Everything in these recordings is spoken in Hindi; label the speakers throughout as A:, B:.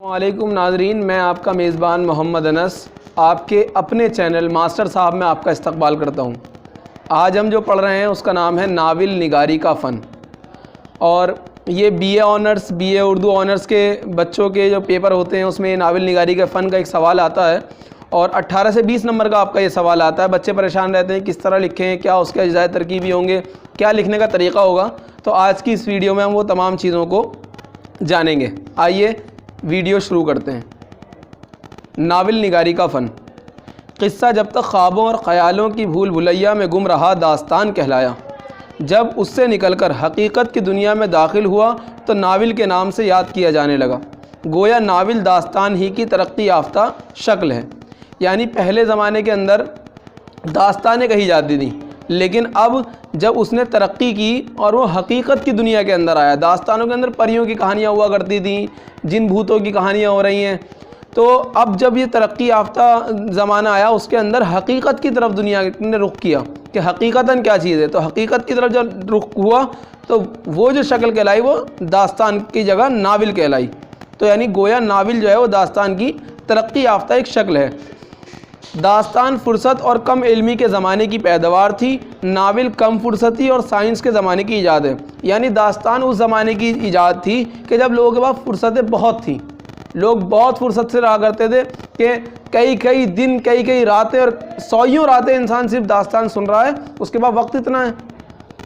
A: वालेकुम नाजरीन, मैं आपका मेज़बान मोहम्मद अनस आपके अपने चैनल मास्टर साहब में आपका इस्तकबाल करता हूँ। आज हम जो पढ़ रहे हैं उसका नाम है नाविल निगारी का फ़न। और ये BA honours, BA Urdu honours के बच्चों के जो पेपर होते हैं उसमें नाविल निगारी के फ़न का एक सवाल आता है और 18 से 20 नंबर का आपका ये सवाल आता है। बच्चे परेशान रहते हैं किस तरह लिखें, क्या उसके अज्जाए तरकीबी होंगे, क्या लिखने का तरीक़ा होगा। तो आज की इस वीडियो में हम वो तमाम चीज़ों को जानेंगे। आइए वीडियो शुरू करते हैं। नाविल निगारी का फ़न। क़िस्सा जब तक ख्वाबों और ख़यालों की भूल भुलैया में गुम रहा दास्तान कहलाया। जब उससे निकलकर हकीकत की दुनिया में दाखिल हुआ तो नाविल के नाम से याद किया जाने लगा। गोया नाविल दास्तान ही की तरक्की याफ्ता शक्ल है। यानी पहले ज़माने के अंदर दास्तानें कही जाती थी, लेकिन अब जब उसने तरक्की की और वो हकीकत की दुनिया के अंदर आया। दास्तानों के अंदर परियों की कहानियाँ हुआ करती थी, जिन भूतों की कहानियाँ हो रही हैं। तो अब जब ये तरक्की याफ्ता ज़माना आया उसके अंदर हकीकत की तरफ दुनिया ने रुख किया कि हकीकतन क्या चीज़ है। तो हकीकत की तरफ जब रुख हुआ तो वो जो शक्ल कहलाई वो दास्तान की जगह नाविल कहलाई। तो यानी गोया नाविल जो है वो दास्तान की तरक्की याफ्ता एक शक्ल है। दास्तान फ़ुर्सत और कम इल्मी के ज़माने की पैदावार थी, नाविल कम फ़ुर्सती और साइंस के ज़माने की ईजाद है। यानी दास्तान उस ज़माने की ईजाद थी कि जब लोगों के पास फ़ुर्सतें बहुत थी, लोग बहुत फ़ुर्सत से रहा करते थे कि कई कई दिन, कई कई रातें और सौयों रातें इंसान सिर्फ दास्तान सुन रहा है, उसके पास वक्त इतना है।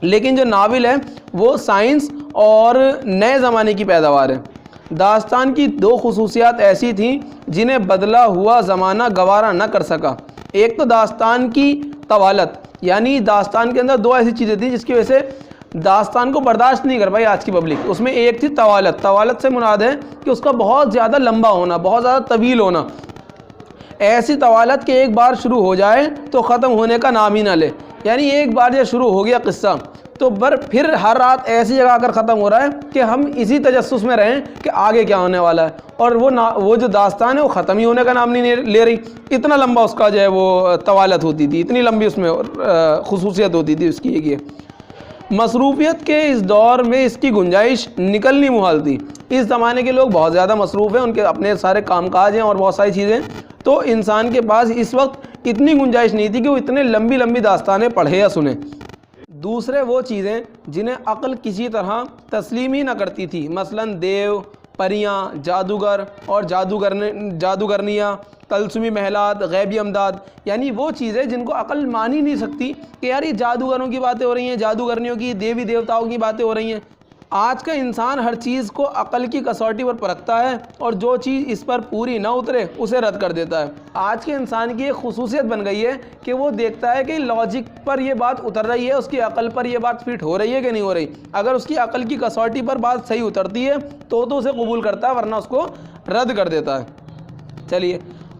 A: लेकिन जो नाविल है वो साइंस और नए ज़माने की पैदावार है। दास्तान की दो खुसूसियात ऐसी थीं जिन्हें बदला हुआ ज़माना गवारा न कर सका। एक तो दास्तान की तवालत, यानी दास्तान के अंदर दो ऐसी चीज़ें थी जिसकी वजह से दास्तान को बर्दाश्त नहीं कर पाई आज की पब्लिक। उसमें एक थी तवालत। तवालत से मुराद है कि उसका बहुत ज़्यादा लंबा होना, बहुत ज़्यादा तवील होना। ऐसी तवालत कि एक बार शुरू हो जाए तो ख़त्म होने का नाम ही ना ले। यानी एक बार जब शुरू हो गया किस्सा तो फिर हर रात ऐसी जगह आकर ख़त्म हो रहा है कि हम इसी तजस्सुस में रहें कि आगे क्या होने वाला है। और वो जो दास्तान है वो ख़त्म ही होने का नाम नहीं ले रही। इतना लंबा उसका जो है वो तवालत होती थी, इतनी लंबी उसमें खुसूसियत होती थी उसकी। एक ये मसरूफ़ियत के इस दौर में इसकी गुंजाइश निकलनी मुहाल थी। इस ज़माने के लोग बहुत ज़्यादा मसरूफ़ हैं, उनके अपने सारे कामकाज हैं और बहुत सारी चीज़ें। तो इंसान के पास इस वक्त इतनी गुंजाइश नहीं थी कि वो इतने लंबी लंबी दास्तानें पढ़े या सुने। दूसरे वो चीज़ें जिन्हें अक्ल किसी तरह तस्लीम ही न करती थी, मसलन देव, परियां, जादूगर और जादूगरनियाँ, तलसुमी महलात, गैबी अमदाद। यानी वो चीज़ें जिनको अक्ल मान ही नहीं सकती कि यार ये जादूगरों की बातें हो रही हैं, जादूगरनियों की, देवी देवताओं की बातें हो रही हैं। आज का इंसान हर चीज़ को अक्ल की कसौटी पर परखता है और जो चीज़ इस पर पूरी ना उतरे उसे रद्द कर देता है। आज के इंसान की एक खुसूसियत बन गई है कि वो देखता है कि लॉजिक पर ये बात उतर रही है, उसकी अक्ल पर ये बात फिट हो रही है कि नहीं हो रही। अगर उसकी अक्ल की कसौटी पर बात सही उतरती है तो उसे कबूल करता है, वरना उसको रद्द कर देता है। चलिए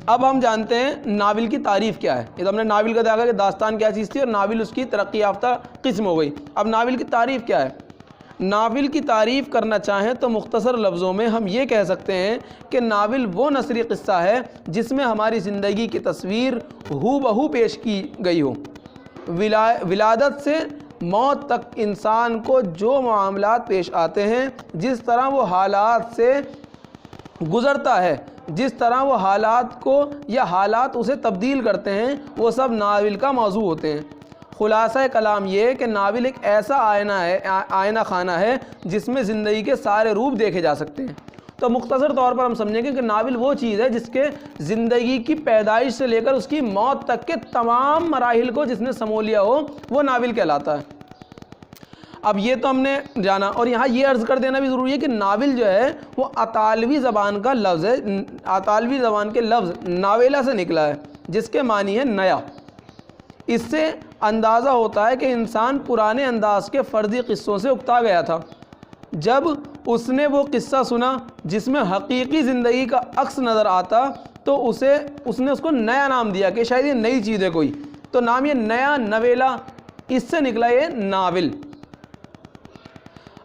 A: अब हम जानते हैं नाविल की तारीफ़ क्या है। ये तो हमने नाविल का देखा कि दास्तान क्या चीज़ थी और नाविल उसकी तरक्की याफ्ता किस्म हो गई। अब नाविल की तारीफ़ क्या है। नाविल की तारीफ़ करना चाहें तो मुख्तसर लफ्ज़ों में हम ये कह सकते हैं कि नाविल वो नसरी क़िस्सा है जिसमें हमारी ज़िंदगी की तस्वीर हूबहू पेश की गई हो। विलादत से मौत तक इंसान को जो मामलात पेश आते हैं, जिस तरह वो हालात से गुज़रता है, जिस तरह वो हालात को या हालात उसे तब्दील करते हैं, वो सब नाविल का मौजू होते हैं। खुलासा कलाम ये कि नाविल एक ऐसा आयना खाना है जिसमें ज़िंदगी के सारे रूप देखे जा सकते हैं। तो मुख्तसर तौर पर हम समझेंगे कि नाविल वो चीज़ है जिसके ज़िंदगी की पैदाइश से लेकर उसकी मौत तक के तमाम मराहिल को जिसने समो लिया हो वो नाविल कहलाता है। अब ये तो हमने जाना, और यहाँ ये अर्ज़ कर देना भी ज़रूरी है कि नाविल जो है वो अतालवी ज़बान का लफ्ज़ है। अतालवी ज़बान के लफ्ज़ नावेला से निकला है जिसके मानी है नया। इससे अंदाज़ा होता है कि इंसान पुराने अंदाज के फ़र्ज़ी क़िस्सों से उकता गया था। जब उसने वो क़िस्सा सुना जिसमें हकीकी ज़िंदगी का अक्स नज़र आता तो उसने उसको नया नाम दिया कि शायद ये नई चीज़ है कोई, तो नाम ये नया, नवेला, इससे निकला ये नाविल।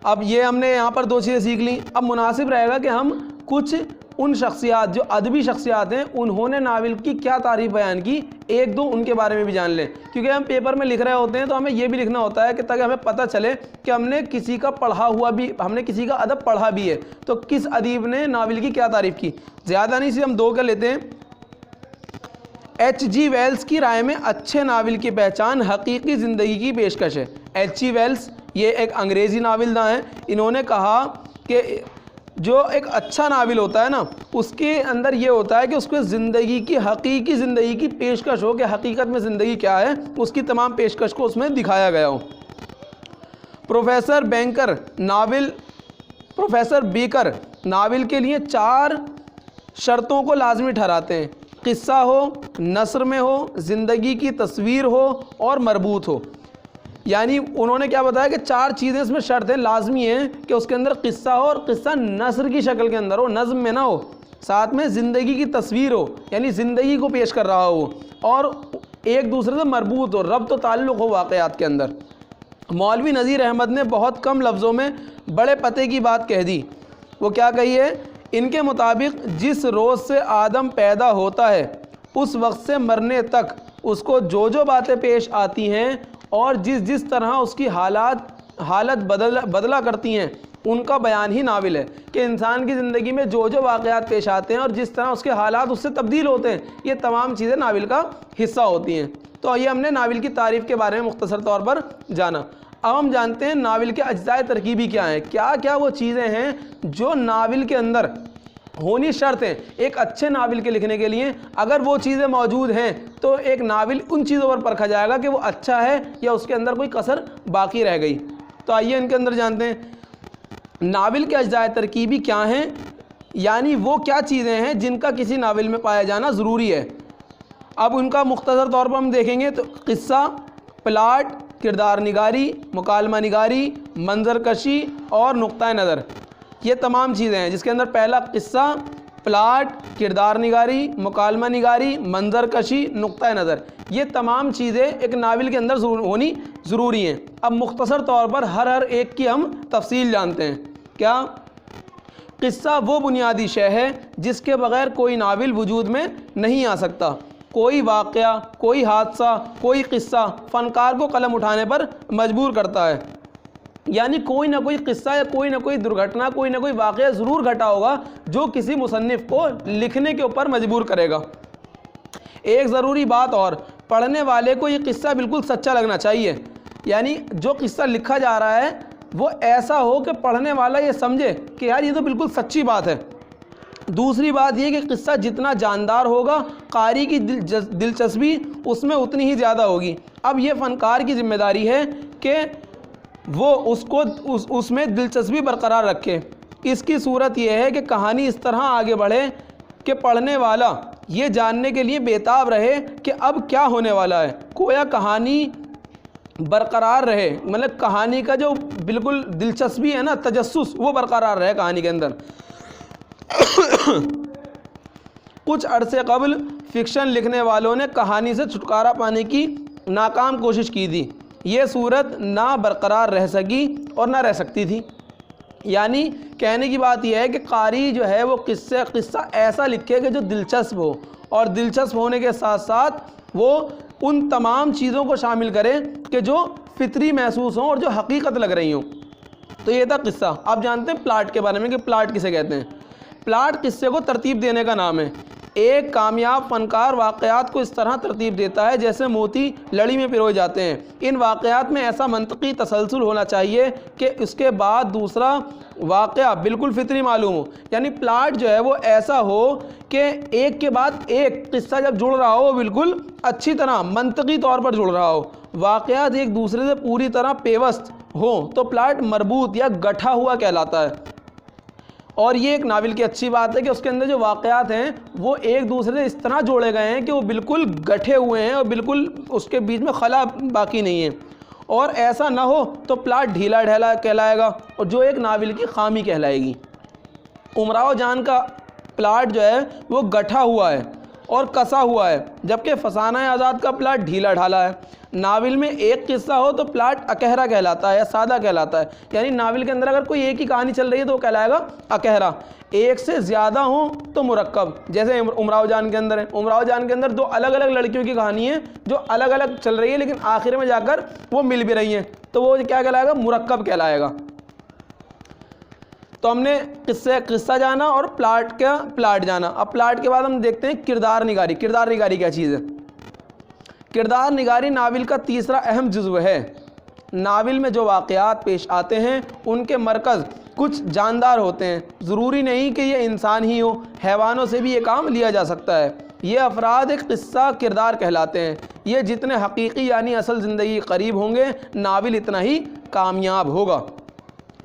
A: अब ये हमने यहाँ पर दो चीज़ें सीख ली। अब मुनासिब रहेगा कि हम कुछ उन शख्सियात जो अदबी शख्सियात हैं उन्होंने नावल की क्या तारीफ़ बयान की, एक दो उनके बारे में भी जान लें। क्योंकि हम पेपर में लिख रहे होते हैं तो हमें ये भी लिखना होता है कि ताकि हमें पता चले कि हमने किसी का पढ़ा हुआ भी, हमने किसी का अदब पढ़ा भी है, तो किस अदीब ने नावल की क्या तारीफ़ की। ज़्यादा नहीं, सिर्फ हम दो कर लेते हैं। H.G. वेल्स की राय में अच्छे नावल की पहचान हकीकी ज़िंदगी की पेशकश है। H.G. वेल्स ये एक अंग्रेज़ी नावलदा हैं। इन्होंने कहा कि जो एक अच्छा नावल होता है ना, उसके अंदर ये होता है कि उसको ज़िंदगी की, हकीकी ज़िंदगी की पेशकश हो कि हकीकत में ज़िंदगी क्या है, उसकी तमाम पेशकश को उसमें दिखाया गया हो। प्रोफेसर बेकर नावल के लिए 4 शर्तों को लाजमी ठहराते हैं। किस्सा हो, नस्र में हो, ज़िंदगी की तस्वीर हो और मरबूत हो। यानी उन्होंने क्या बताया कि 4 चीज़ें इसमें शर्त हैं, लाजमी हैं कि उसके अंदर किस्सा हो और किस्सा नस्र की शक्ल के अंदर हो, नज़्म में ना हो। साथ में ज़िंदगी की तस्वीर हो, यानी ज़िंदगी को पेश कर रहा हो, और एक दूसरे से मरबूत हो, रब्त और ताल्लुक़ हो वाक़यात के अंदर। मौलवी नज़ीर अहमद ने बहुत कम लफ्ज़ों में बड़े पते की बात कह दी। वो क्या कही है? इनके मुताबिक जिस रोज़ से आदम पैदा होता है उस वक्त से मरने तक उसको जो जो बातें पेश आती हैं और जिस जिस तरह उसकी हालत बदला करती हैं, उनका बयान ही नावल है। कि इंसान की ज़िंदगी में जो जो वाक़यात पेश आते हैं और जिस तरह उसके हालात उससे तब्दील होते हैं, ये तमाम चीज़ें नावल का हिस्सा होती हैं। तो ये हमने नावल की तारीफ़ के बारे में मुख्तसर तौर पर जाना। अब हम जानते हैं नावल के अज्जाए तरकीबी क्या हैं, क्या क्या वो चीज़ें हैं जो नावल के अंदर होनी शर्त हैं एक अच्छे नावल के लिखने के लिए। अगर वो चीज़ें मौजूद हैं तो एक नावल उन चीज़ों पर परखा जाएगा कि वो अच्छा है या उसके अंदर कोई कसर बाकी रह गई। तो आइए इनके अंदर जानते हैं नावल के अज्जाए तरकीबी क्या हैं, यानी वो क्या चीज़ें हैं जिनका किसी नावल में पाया जाना ज़रूरी है। अब उनका मुख्तसर तौर पर हम देखेंगे तो किस्सा, प्लाट, किरदार निगारी, मुकालमा निगारी, मंजर कशी और नुक्ता नज़र, ये तमाम चीज़ें हैं जिसके अंदर पहला किस्सा, प्लाट, किरदार निगारी, मुकालमा निगारी, मंजर कशी, नुक्ता नज़र, ये तमाम चीज़ें एक नावल के अंदर होनी ज़रूरी हैं। अब मुख्तसर तौर पर हर एक की हम तफसील जानते हैं। क्या? किस्सा वो बुनियादी शय है जिसके बग़ैर कोई नावल वजूद में नहीं आ सकता। कोई वाक़या, कोई हादसा, कोई किस्सा फ़नकार को कलम उठाने पर मजबूर करता है। यानी कोई ना कोई किस्सा या कोई ना कोई दुर्घटना, कोई ना कोई वाक़या ज़रूर घटा होगा जो किसी मुसन्निफ़ को लिखने के ऊपर मजबूर करेगा। एक ज़रूरी बात और, पढ़ने वाले को ये किस्सा बिल्कुल सच्चा लगना चाहिए। यानी जो किस्सा लिखा जा रहा है वो ऐसा हो कि पढ़ने वाला ये समझे कि यार ये तो बिल्कुल सच्ची बात है। दूसरी बात ये कि किस्सा जितना जानदार होगा, कारी की दिलचस्पी उसमें उतनी ही ज़्यादा होगी। अब ये फ़नकार की ज़िम्मेदारी है कि वो उसमें दिलचस्पी बरकरार रखे। इसकी सूरत यह है कि कहानी इस तरह आगे बढ़े कि पढ़ने वाला ये जानने के लिए बेताब रहे कि अब क्या होने वाला है। गोया कहानी बरकरार रहे, मतलब कहानी का जो बिल्कुल दिलचस्पी है ना, तजस्सुस, वो बरकरार रहे कहानी के अंदर। कुछ अरसे कबल फ़िक्शन लिखने वालों ने कहानी से छुटकारा पाने की नाकाम कोशिश की थी। ये सूरत ना बरकरार रह सकी और ना रह सकती थी। यानी कहने की बात यह है कि कारी जो है वो किस्सा ऐसा लिखे कि जो दिलचस्प हो, और दिलचस्प होने के साथ साथ वो उन तमाम चीज़ों को शामिल करे कि जो फितरी महसूस हों और जो हकीकत लग रही हों। तो ये था किस्सा। अब जानते हैं प्लाट के बारे में कि प्लाट किसे कहते हैं। प्लाट किस्से को तरतीब देने का नाम है। एक कामयाब फ़नकार वाक़यात को इस तरह तरतीब देता है जैसे मोती लड़ी में पिरोए जाते हैं। इन वाक़यात में ऐसा मंतकी तसलसल होना चाहिए कि उसके बाद दूसरा वाक़या बिल्कुल फितरी मालूम हो। यानी प्लाट जो है वो ऐसा हो कि एक के बाद एक किस्सा जब जुड़ रहा हो वो बिल्कुल अच्छी तरह मंतकी तौर पर जुड़ रहा हो, वाक़यात एक दूसरे से पूरी तरह पेवस्त हो, तो प्लाट मरबूत या गठा हुआ कहलाता है। और ये एक नावल की अच्छी बात है कि उसके अंदर जो वाक़यात हैं वो एक दूसरे से इस तरह जोड़े गए हैं कि वो बिल्कुल गठे हुए हैं और बिल्कुल उसके बीच में खला बाकी नहीं है। और ऐसा ना हो तो प्लाट ढीला ढाला कहलाएगा और जो एक नावल की खामी कहलाएगी। उमराव जान का प्लाट जो है वो गठा हुआ है और कसा हुआ है, जबकि फसाना आज़ाद का प्लाट ढीला ढाला है। नावल में एक किस्सा हो तो प्लाट अकहरा कहलाता है या सादा कहलाता है, यानी नावल के अंदर अगर कोई एक ही कहानी चल रही है तो वो कहलाएगा अकहरा। एक से ज़्यादा हो तो मुरक्कब, जैसे उमराव जान के अंदर है। उमराव जान के अंदर दो अलग अलग लड़कियों की कहानी है जो अलग अलग चल रही है, लेकिन आखिर में जाकर वो मिल भी रही हैं, तो वो क्या कहलाएगा? मुरक्कब कहलाएगा। तो हमने किस्सा जाना और प्लाट जाना। अब प्लाट के बाद हम देखते हैं किरदार निगारी। किरदार निगारी क्या चीज़ है? किरदार निगारी नावल का तीसरा अहम जुज़्व है। नावल में जो वाक़यात पेश आते हैं उनके मरकज़ कुछ जानदार होते हैं। ज़रूरी नहीं कि ये इंसान ही हो, हैवानों से भी ये काम लिया जा सकता है। ये अफराद एक किस्सा किरदार कहलाते हैं। ये जितने हकीकी यानी असल ज़िंदगी करीब होंगे, नावल इतना ही कामयाब होगा।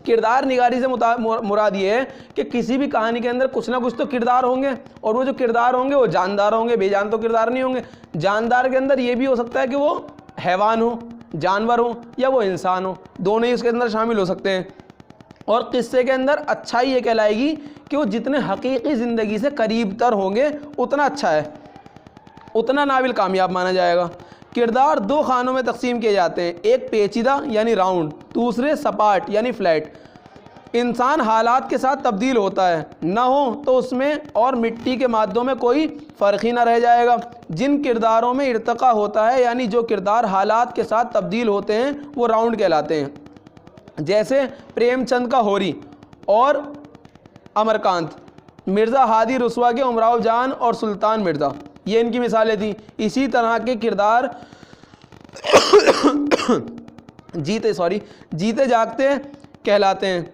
A: किरदार निगारी से मुराद ये है कि किसी भी कहानी के अंदर कुछ ना कुछ तो किरदार होंगे, और वो जो किरदार होंगे वो जानदार होंगे, बेजान तो किरदार नहीं होंगे। जानदार के अंदर ये भी हो सकता है कि वो हैवान हो, जानवर हो, या वो इंसान हो, दोनों ही इसके अंदर शामिल हो सकते हैं। और किस्से के अंदर अच्छाई ये कहलाएगी कि वो जितने हकीकी ज़िंदगी से करीब तर होंगे उतना अच्छा है, उतना नावल कामयाब माना जाएगा। किरदार दो खानों में तकसीम किए जाते हैं, एक पेचीदा यानी राउंड, दूसरे सपाट यानी फ्लैट। इंसान हालात के साथ तब्दील होता है, ना हो तो उसमें और मिट्टी के मादों में कोई फ़र्क ही ना रह जाएगा। जिन किरदारों में इर्तका होता है, यानी जो किरदार हालात के साथ तब्दील होते हैं, वो राउंड कहलाते हैं। जैसे प्रेमचंद का होरी और अमरकांत, मिर्ज़ा हादी रुस्वा के उमराव जान और सुल्तान मिर्ज़ा, ये इनकी मिसालें थी। इसी तरह के किरदार जीते जागते कहलाते हैं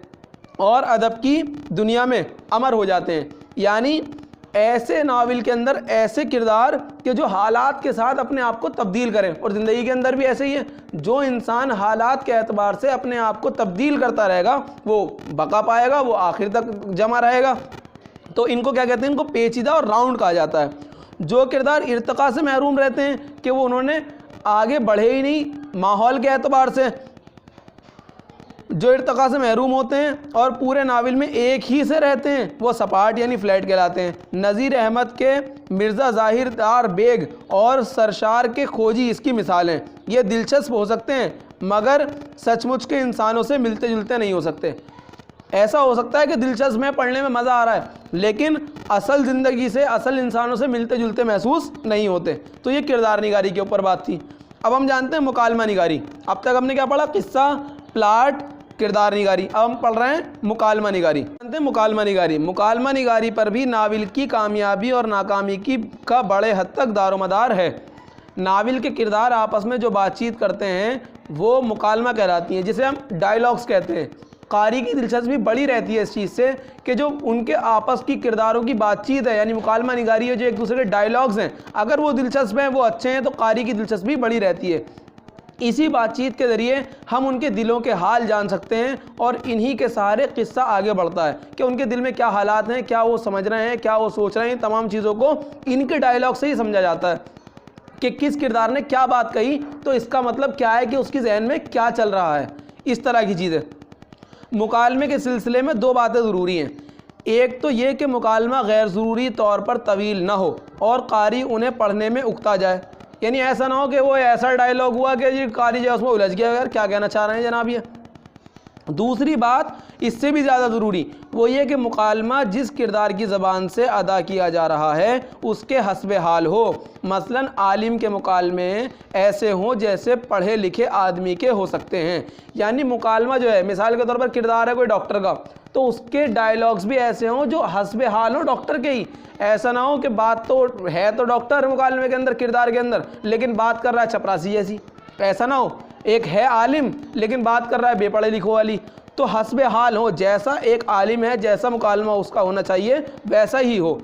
A: और अदब की दुनिया में अमर हो जाते हैं। यानी ऐसे नावल के अंदर ऐसे किरदार कि जो हालात के साथ अपने आप को तब्दील करें, और ज़िंदगी के अंदर भी ऐसे ही है। जो इंसान हालात के एतबार से अपने आप को तब्दील करता रहेगा वो बका पाएगा, वो आखिर तक जमा रहेगा। तो इनको क्या कहते हैं? इनको पेचीदा और राउंड कहा जाता है। जो किरदार इर्तका से महरूम रहते हैं कि वो उन्होंने आगे बढ़े ही नहीं माहौल के एतबार से, जो इर्तका से महरूम होते हैं और पूरे नावल में एक ही से रहते हैं, वो सपाट यानी फ्लैट कहलाते हैं। नज़ीर अहमद के मिर्ज़ा ज़ाहिरदार बेग और सरशार के खोजी इसकी मिसाल हैं। ये दिलचस्प हो सकते हैं मगर सचमुच के इंसानों से मिलते जुलते नहीं हो सकते। ऐसा हो सकता है कि दिलचस्प है, पढ़ने में मज़ा आ रहा है, लेकिन असल ज़िंदगी से, असल इंसानों से मिलते जुलते महसूस नहीं होते। तो ये किरदार निगारी के ऊपर बात थी। अब हम जानते हैं मुकालमा निगारी। अब तक हमने क्या पढ़ा? किस्सा, प्लाट, किरदार निगारी। अब हम पढ़ रहे हैं मुकालमा निगारी। जानते हैं मुकालमा निगारी। मुकालमा निगारी पर भी नावल की कामयाबी और नाकामी का बड़े हद तक दारोमदार है। नावल के किरदार आपस में जो बातचीत करते हैं वो मुकालमा कहलाती हैं, जिसे हम डायलॉग्स कहते हैं। कारी की दिलचस्पी बड़ी रहती है इस चीज़ से कि जो उनके आपस की किरदारों की बातचीत है, यानी मुकालमा निगारी है, जो एक दूसरे के डायलॉग्स हैं, अगर वो दिलचस्प हैं, वो अच्छे हैं, तो कारी की दिलचस्पी बड़ी रहती है। इसी बातचीत के ज़रिए हम उनके दिलों के हाल जान सकते हैं और इन्हीं के सहारे किस्सा आगे बढ़ता है कि उनके दिल में क्या हालात हैं, क्या वो समझ रहे हैं, क्या वो सोच रहे हैं। तमाम चीज़ों को इनके डायलॉग से ही समझा जाता है कि किस किरदार ने क्या बात कही, तो इसका मतलब क्या है कि उसकी जहन में क्या चल रहा है। इस तरह की चीज़ें। मुकालमे के सिलसिले में दो बातें ज़रूरी हैं। एक तो ये कि मुकालमा गैर ज़रूरी तौर पर तवील ना हो और कारी उन्हें पढ़ने में उकता जाए, यानी ऐसा ना हो कि वो ऐसा डायलॉग हुआ कि जी कारी जो उसमें उलझ गया, यार क्या कहना चाह रहे हैं जनाब ये। दूसरी बात इससे भी ज़्यादा ज़रूरी वो ये कि मुकालमा जिस किरदार की ज़बान से अदा किया जा रहा है उसके हस्बे हाल हो। मसलन आलिम के मुकालमे ऐसे हों जैसे पढ़े लिखे आदमी के हो सकते हैं। यानी मुकालमा जो है, मिसाल के तौर पर किरदार है कोई डॉक्टर का, तो उसके डायलॉग्स भी ऐसे हों जो हस्बे हाल हो डॉक्टर के ही। ऐसा ना हो कि बात तो है तो डॉक्टर मुकालमे के अंदर, किरदार के अंदर, लेकिन बात कर रहा है चपरासी जैसी। ऐसा ना हो, एक है आलिम लेकिन बात कर रहा है बेपढ़े लिखो वाली। तो हस्बे हाल हो, जैसा एक आलिम है, जैसा मुकालमा उसका होना चाहिए वैसा ही हो।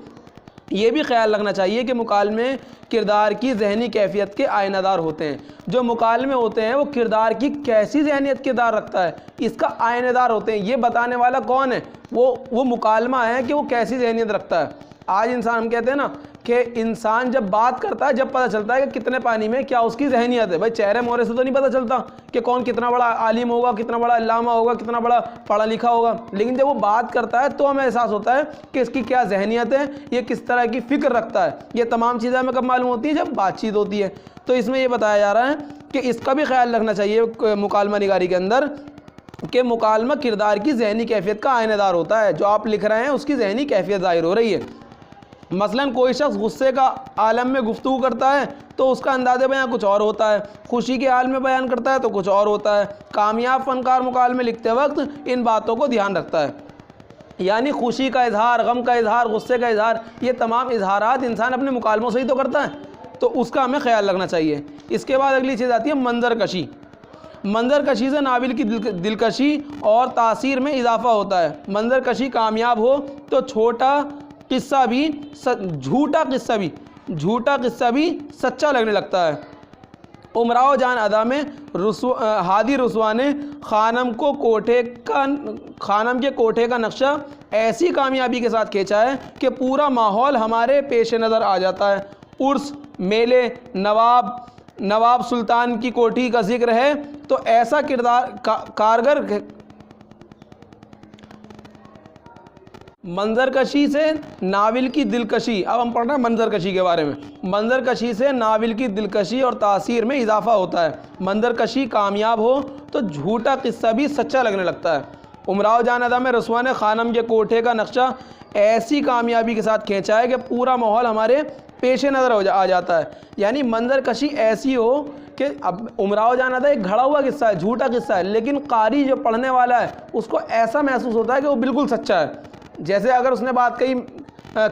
A: ये भी ख्याल रखना चाहिए कि मुकालमे किरदार की जहनी कैफियत के आयनादार होते हैं। जो मुकालमे होते हैं वो किरदार की कैसी जहनीत किरदार रखता है इसका आयनादार होते हैं। ये बताने वाला कौन है? वो मुकालमा है कि वो कैसी जहनीत रखता है। आज इंसान, हम कहते हैं ना कि इंसान जब बात करता है जब पता चलता है कि कितने पानी में क्या उसकी ज़हनियत है। भाई चेहरे मोहरे से तो नहीं पता चलता कि कौन कितना बड़ा आलिम होगा, कितना बड़ा अल्लामा होगा, कितना बड़ा पढ़ा लिखा होगा, लेकिन जब वो बात करता है तो हमें एहसास होता है कि इसकी क्या ज़हनियत है, ये किस तरह की फ़िक्र रखता है। ये तमाम चीज़ें हमें कब मालूम होती हैं? जब बातचीत होती है। तो इसमें ये बताया जा रहा है कि इसका भी ख्याल रखना चाहिए मुकालमा निगारी के अंदर कि मुकालमा किरदार की ज़हनी कैफियत का आयनेदार होता है। जो आप लिख रहे हैं उसकी ज़हनी कैफियत ज़ाहिर हो रही है। मसलन कोई शख्स गुस्से का आलम में गुफ्तगू करता है तो उसका अंदाज़े बयान कुछ और होता है, खुशी के हाल में बयान करता है तो कुछ और होता है। कामयाब फ़नकार मुकालमे लिखते वक्त इन बातों को ध्यान रखता है, यानी खुशी का इजहार, गम का इजहार, गुस्से का इजहार, ये तमाम इजहारात इंसान अपने मुकालमों से ही तो करता है, तो उसका हमें ख्याल रखना चाहिए। इसके बाद अगली चीज़ आती है मंजर कशी। मंजर कशी से नाविल की दिलकशी और तासीर में इजाफा होता है। मंजर कशी कामयाब हो तो झूठा किस्सा भी सच्चा लगने लगता है। उमराव जान अदा में हादी रुसवा ने खानम के कोठे का नक्शा ऐसी कामयाबी के साथ खींचा है कि पूरा माहौल हमारे पेश नज़र आ जाता है। उर्स, मेले, नवाब सुल्तान की कोठी का जिक्र है तो ऐसा किरदार कारगर मंजरकशी से नाविल की दिलकशी। अब हम पढ़ रहे हैं मंजरकशी के बारे में। मंजरकशी से नाविल की दिलकशी और तासीर में इजाफा होता है। मंजरकशी कामयाब हो तो झूठा किस्सा भी सच्चा लगने लगता है। उमराव जान अदा में रसवा ने खानम के कोठे का नक्शा ऐसी कामयाबी के साथ खींचा है कि पूरा माहौल हमारे पेश नज़र आ जाता है। यानी मंजरकशी ऐसी हो कि अब उमराव जान अदा एक घड़ा हुआ किस्सा है, झूठा किस्सा है, लेकिन कारी जो पढ़ने वाला है उसको ऐसा महसूस होता है कि वो बिल्कुल सच्चा है। जैसे अगर उसने बात कही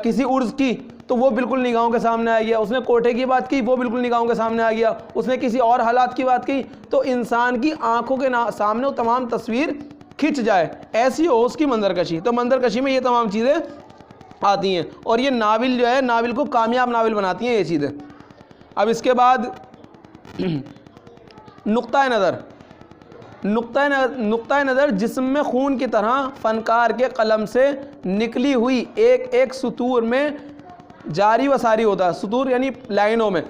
A: किसी उर्स की तो वो बिल्कुल निगाहों के सामने आ गया, उसने कोठे की बात की वो बिल्कुल निगाहों के सामने आ गया, उसने किसी और हालात की बात की तो इंसान की आंखों के सामने वो तमाम तस्वीर खिंच जाए, ऐसी हो उसकी मंजरकशी। तो मंजरकशी में ये तमाम चीज़ें आती हैं और ये नाविल जो है, नाविल को कामयाब नाविल बनाती हैं ये चीज़ें। अब इसके बाद नुक्ता नज़र। नुक्ता नज़र जिस्म में खून की तरह फ़नकार के कलम से निकली हुई एक एक सुतूर में जारी व सारी होता है। सुतूर यानी लाइनों में।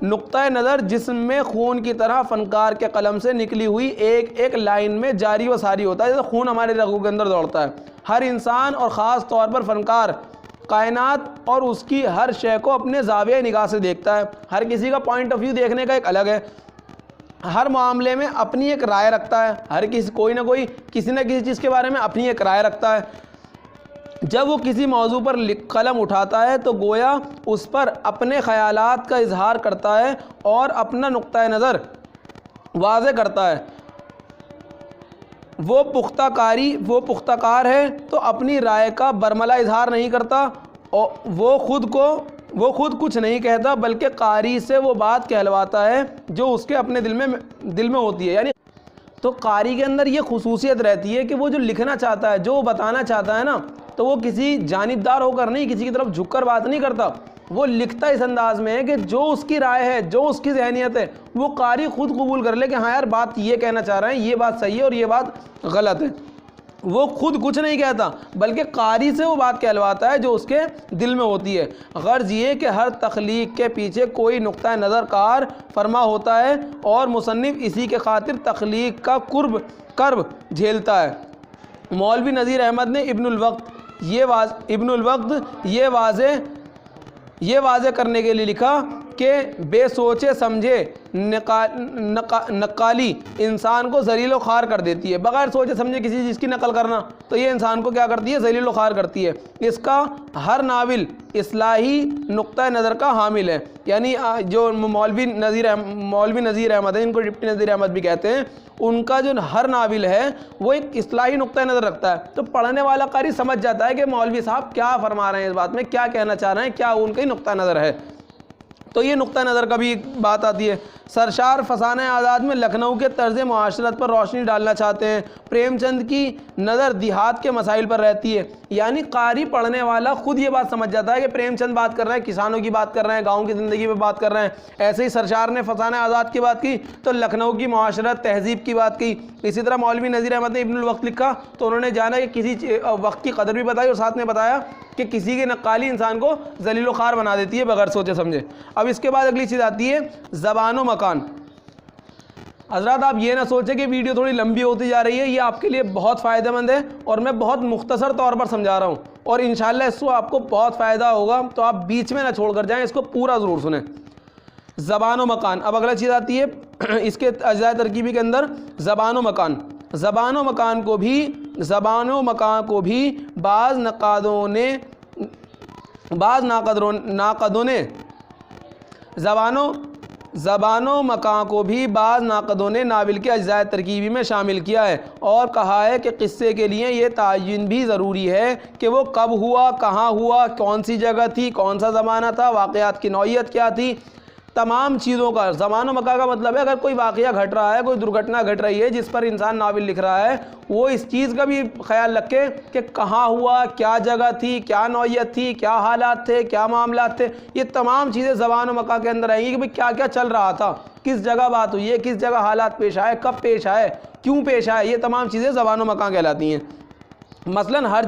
A: नुक्ता नज़र जिस्म में खून की तरह फ़नकार के कलम से निकली हुई एक एक लाइन में जारी व सारी होता है, जैसे खून हमारे रगों के अंदर दौड़ता है। हर इंसान और ख़ास तौर पर फ़नकार कायनात और उसकी हर शय को अपने ज़ाविया निगाह से देखता है। हर किसी का पॉइंट ऑफ व्यू देखने का एक अलग है, हर मामले में अपनी एक राय रखता है। हर कोई ना कोई किसी न किसी चीज़ के बारे में अपनी एक राय रखता है। जब वो किसी मौजू पर कलम उठाता है तो गोया उस पर अपने ख़यालात का इजहार करता है और अपना नुक्ता नज़र वाज़े करता है। वो पुख्ताकार है तो अपनी राय का बरमला इजहार नहीं करता और वो खुद कुछ नहीं कहता, बल्कि कारी से वो बात कहलवाता है जो उसके अपने दिल में होती है। यानी तो कारी के अंदर ये खुसूसियत रहती है कि वो जो लिखना चाहता है, जो वो बताना चाहता है ना, तो वो किसी जानिबदार होकर नहीं, किसी की तरफ झुककर बात नहीं करता। वो लिखता इस अंदाज में है कि जो उसकी राय है, जो उसकी ज़हनियत है, वो कारी खुद कबूल कर ले कि हाँ यार बात ये कहना चाह रहे हैं, ये बात सही है और ये बात गलत है। वो खुद कुछ नहीं कहता, बल्कि कारी से वो बात कहलवाता है जो उसके दिल में होती है। गर्ज ये कि हर तख्लीक के पीछे कोई नुक्ता नज़र कार फरमा होता है और मुसन्निफ इसी के खातिर तख्लीक का कर्ब झेलता है। मौलवी नज़ीर अहमद ने इब्नुल वक्त ये वाज़े करने के लिए लिखा कि बेसोचे समझे नक्काली इंसान को ज़लील व ख़ार कर देती है। बग़ैर सोचे समझे किसी चीज़ की नकल करना तो ये इंसान को क्या करती है? ज़लील व ख़ार करती है। इसका हर नाविल इस्लाही नुक्ता नज़र का हामिल है। यानी जो मौलवी नज़ीर अहमद है, इनको डिप्टी नज़ीर अहमद भी कहते हैं, उनका जो हर नाविल है वो एक इस्लाही नुक्ता नज़र रखता है। तो पढ़ने वाला कारी समझ जाता है कि मौलवी साहब क्या फरमा रहे हैं, इस बात में क्या कहना चाह रहे हैं, क्या उनका ही नुक्ता नज़र है। तो ये नुक्ता नज़र का भी बात आती है। सरशार फसाने आज़ाद में लखनऊ के तर्ज़ मुआशरत पर रोशनी डालना चाहते हैं। प्रेमचंद की नज़र देहात के मसाइल पर रहती है। यानी कारी पढ़ने वाला खुद ये बात समझ जाता है कि प्रेमचंद बात कर रहे हैं, किसानों की बात कर रहे हैं, गाँव की ज़िंदगी पर बात कर रहे हैं। ऐसे ही सरशार ने फसाने आज़ाद की बात की तो लखनऊ की मुआशरत तहजीब की बात की। इसी तरह मौलवी नज़ीर अहमद ने इब्नुल वक्त लिखा तो उन्होंने जाना कि किसी वक्त की कदर भी बताई और साथ में बताया कि किसी की नक्काली इंसान को जलील ख़ार बना देती है बगैर सोचे समझे। अब इसके बाद अगली चीज़ आती है ज़बान व मकान। हज़रात आप ये ना सोचें कि वीडियो थोड़ी लंबी होती जा रही है, ये आपके लिए बहुत फ़ायदेमंद है और मैं बहुत मुख्तसर तौर पर समझा रहा हूँ और इंशाल्लाह इसको आपको बहुत फ़ायदा होगा, तो आप बीच में ना छोड़ कर जाएँ, इसको पूरा ज़रूर सुनें। ज़बान व मकान। अब अगला चीज़ आती है इसके अज्ज़ाए तरकीबी के अंदर ज़बान व मकान। ज़बान व मकान को भी बाज़ नाक़दों ने नाविल के अज्ज़ाए तरकीबी में शामिल किया है और कहा है कि क़िस्से के लिए ये तयन भी ज़रूरी है कि वो कब हुआ, कहाँ हुआ, कौन सी जगह थी, कौन सा ज़माना था, वाक़यात की नौइयत क्या थी, तमाम चीज़ों का। ज़बान व मकान का मतलब है अगर कोई वाक़या घट रहा है, कोई दुर्घटना घट रही है जिस पर इंसान नाविल लिख रहा है, वो इस चीज़ का भी ख्याल रखे कि कहाँ हुआ, क्या जगह थी, क्या नौइयत थी, क्या हालात थे, क्या मामलात थे। ये तमाम चीज़ें ज़बान व मकान के अंदर आएंगी कि भाई क्या क्या चल रहा था, किस जगह बात हुई है, किस जगह हालात पेश आए, कब पेश आए, क्यों पेश आए, ये तमाम चीज़ें ज़बान व मकान कहलाती हैं। मसलन हर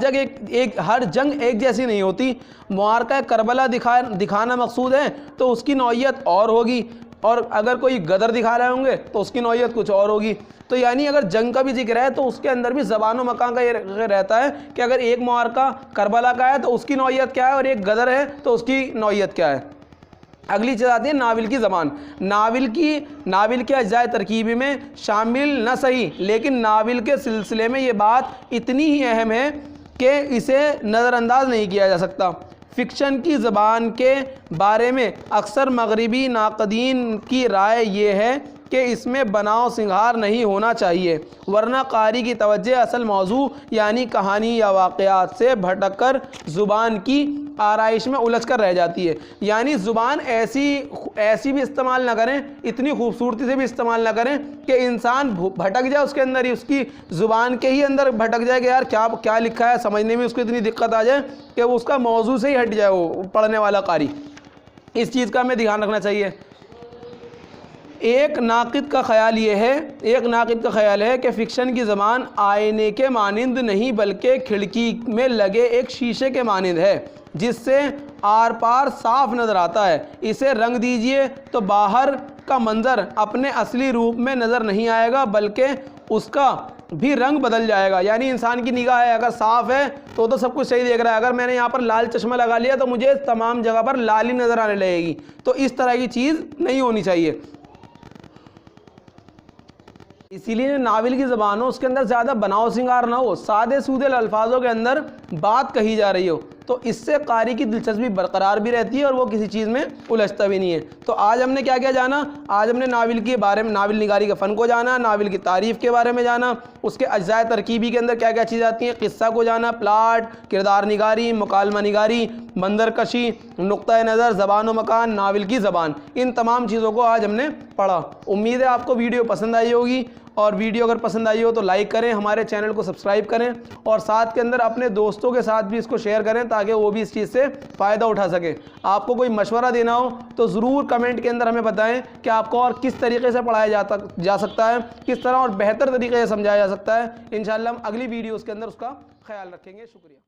A: जंग एक जैसी नहीं होती। मुआरका करबला दिखाना मकसूद है तो उसकी नौइयत और होगी, और अगर कोई गदर दिखा रहे होंगे तो उसकी नौइयत कुछ और होगी। तो यानी अगर जंग का भी जिक्र है तो उसके अंदर भी ज़बान व मकान का ये रहता है कि अगर एक मुआरका करबला का है तो उसकी नौइयत क्या है, और एक गदर है तो उसकी नौइयत क्या है। अगली चीज़ आती है नाविल की ज़बान। नाविल के अज्ज़ाए तरकीबी में शामिल न सही, लेकिन नाविल के सिलसिले में ये बात इतनी ही अहम है कि इसे नज़रअंदाज नहीं किया जा सकता। फ़िक्शन की ज़बान के बारे में अक्सर मगरिबी नाक़दीन की राय ये है कि इसमें बनाव सिंगार नहीं होना चाहिए, वरना कारी की तवज्जो असल मौजू यानी कहानी या वाक़यात से भटक कर ज़ुबान की आराइश में उलझ कर रह जाती है। यानी ज़ुबान ऐसी भी इस्तेमाल ना करें, इतनी खूबसूरती से भी इस्तेमाल ना करें कि इंसान भटक जाए, उसके अंदर ही, उसकी ज़ुबान के ही अंदर भटक जाए कि यार क्या क्या लिखा है, समझने में उसको इतनी दिक्कत आ जाए कि वो उसका मौजू से ही हट जाए वो पढ़ने वाला कारी। इस चीज़ का हमें ध्यान रखना चाहिए। एक नाक़िद का ख़याल है कि फ़िक्शन की ज़बान आईने के मानिंद नहीं बल्कि खिड़की में लगे एक शीशे के मानिंद है जिससे आर पार साफ नज़र आता है। इसे रंग दीजिए तो बाहर का मंज़र अपने असली रूप में नज़र नहीं आएगा बल्कि उसका भी रंग बदल जाएगा। यानी इंसान की निगाह है अगर साफ़ है तो सब कुछ सही देख रहा है, अगर मैंने यहाँ पर लाल चश्मा लगा लिया तो मुझे तमाम जगह पर लाल ही नज़र आने लगेगी। तो इस तरह की चीज़ नहीं होनी चाहिए। इसीलिए नाविल की ज़बान हो उसके अंदर ज़्यादा बनाव सिंगार ना हो, सादे सूदे अल्फाजों के अंदर बात कही जा रही हो, तो इससे कारी की दिलचस्पी बरकरार भी रहती है और वो किसी चीज़ में उलझता भी नहीं है। तो आज हमने क्या क्या जाना, आज हमने नाविल के बारे में, नाविल निगारी के फ़न को जाना, नाविल की तारीफ़ के बारे में जाना, उसके अज्ज़ाए तरकीबी के अंदर क्या क्या चीज़ आती हैं, क़िस्सा को जाना, प्लाट, किरदार निगारी, मुकालमा निगारी, मंदरकशी, नुक्ता नज़र, ज़बान व मकान, नाविल की ज़बान, इन तमाम चीज़ों को आज हमने पढ़ा। उम्मीद है आपको वीडियो पसंद आई होगी, और वीडियो अगर पसंद आई हो तो लाइक करें, हमारे चैनल को सब्सक्राइब करें और साथ के अंदर अपने दोस्तों के साथ भी इसको शेयर करें ताकि वो भी इस चीज़ से फ़ायदा उठा सकें। आपको कोई मशवरा देना हो तो ज़रूर कमेंट के अंदर हमें बताएं कि आपको और किस तरीके से पढ़ाया जा सकता है, किस तरह और बेहतर तरीके से समझाया जा सकता है। इंशाअल्लाह हम अगली वीडियोज़ के अंदर उसका ख्याल रखेंगे। शुक्रिया।